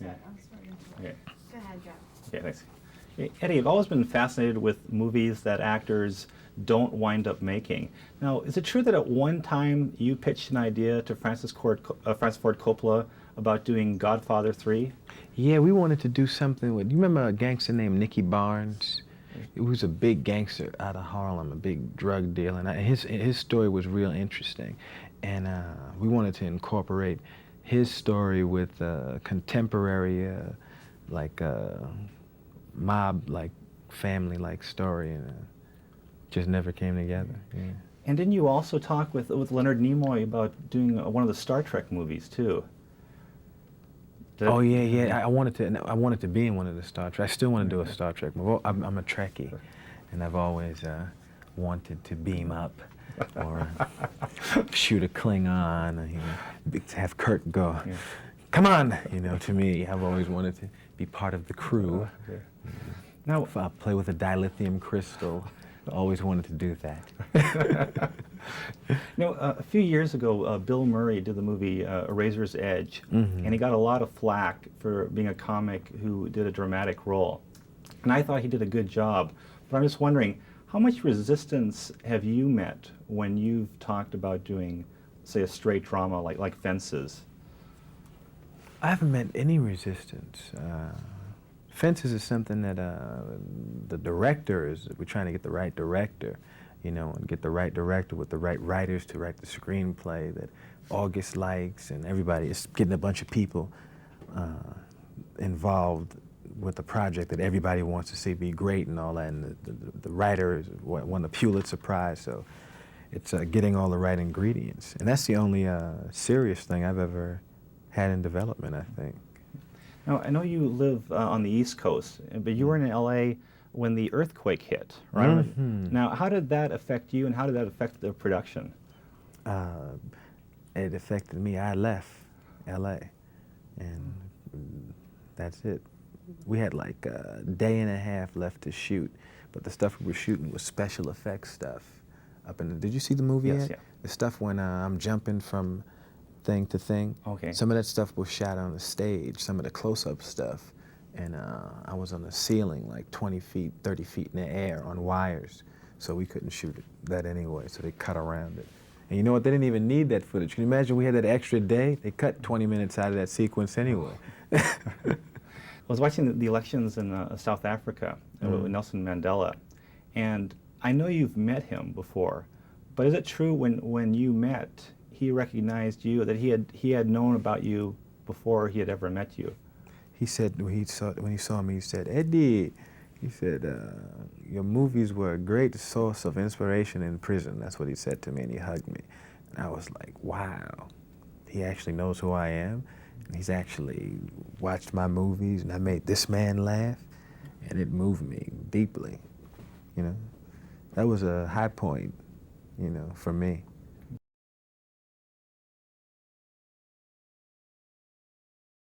sorry. Okay. Go ahead, Joe. Okay, thanks. Hey, Eddie, I've always been fascinated with movies that actors don't wind up making. Now, is it true that at one time you pitched an idea to Francis Ford Coppola about doing Godfather 3? Yeah, we wanted to do something with, you remember a gangster named Nicky Barnes? He was a big gangster out of Harlem, a big drug dealer, and his story was real interesting. And we wanted to incorporate his story with contemporary, like mob-like, family-like story, and just never came together. Yeah. And didn't you also talk with Leonard Nimoy about doing one of the Star Trek movies too? Oh yeah. I wanted to be in one of the Star Trek. I still want to do a Star Trek movie. I'm a Trekkie, and I've always wanted to beam up or shoot a Klingon, or, have Kirk go, "Come on!" To me, I've always wanted to be part of the crew. Now, If I play with a dilithium crystal, I always wanted to do that. a few years ago, Bill Murray did the movie A Razor's Edge, and he got a lot of flack for being a comic who did a dramatic role. And I thought he did a good job, but I'm just wondering, how much resistance have you met when you've talked about doing, say, a straight drama like Fences? I haven't met any resistance. Fences is something that the director we're trying to get the right director, and get the right director with the right writers to write the screenplay that August likes, and everybody is getting a bunch of people involved with the project that everybody wants to see be great and all that, and the writer won the Pulitzer Prize, so it's getting all the right ingredients. And that's the only serious thing I've ever had in development, I think. Now, I know you live on the East Coast, but you were in LA when the earthquake hit, right? Mm-hmm. Now, how did that affect you, and how did that affect the production? It affected me. I left LA, and that's it. We had like a day and a half left to shoot, but the stuff we were shooting was special effects stuff. Did you see the movie Yes, yet? yeah. The stuff when I'm jumping from thing to thing. Okay. Some of that stuff was shot on the stage, some of the close-up stuff, and I was on the ceiling like 20 feet, 30 feet in the air on wires, so we couldn't shoot that anyway, so they cut around it. And you know what, they didn't even need that footage. Can you imagine we had that extra day? They cut 20 minutes out of that sequence anyway. I was watching the elections in South Africa with Nelson Mandela, and I know you've met him before, but is it true when you met, he recognized you, that he had known about you before he had ever met you? He said, when he saw me, he said, "Eddie," he said, "your movies were a great source of inspiration in prison." That's what he said to me, and he hugged me. And I was like, wow, he actually knows who I am, and he's actually watched my movies, and I made this man laugh, and it moved me deeply, That was a high point, for me.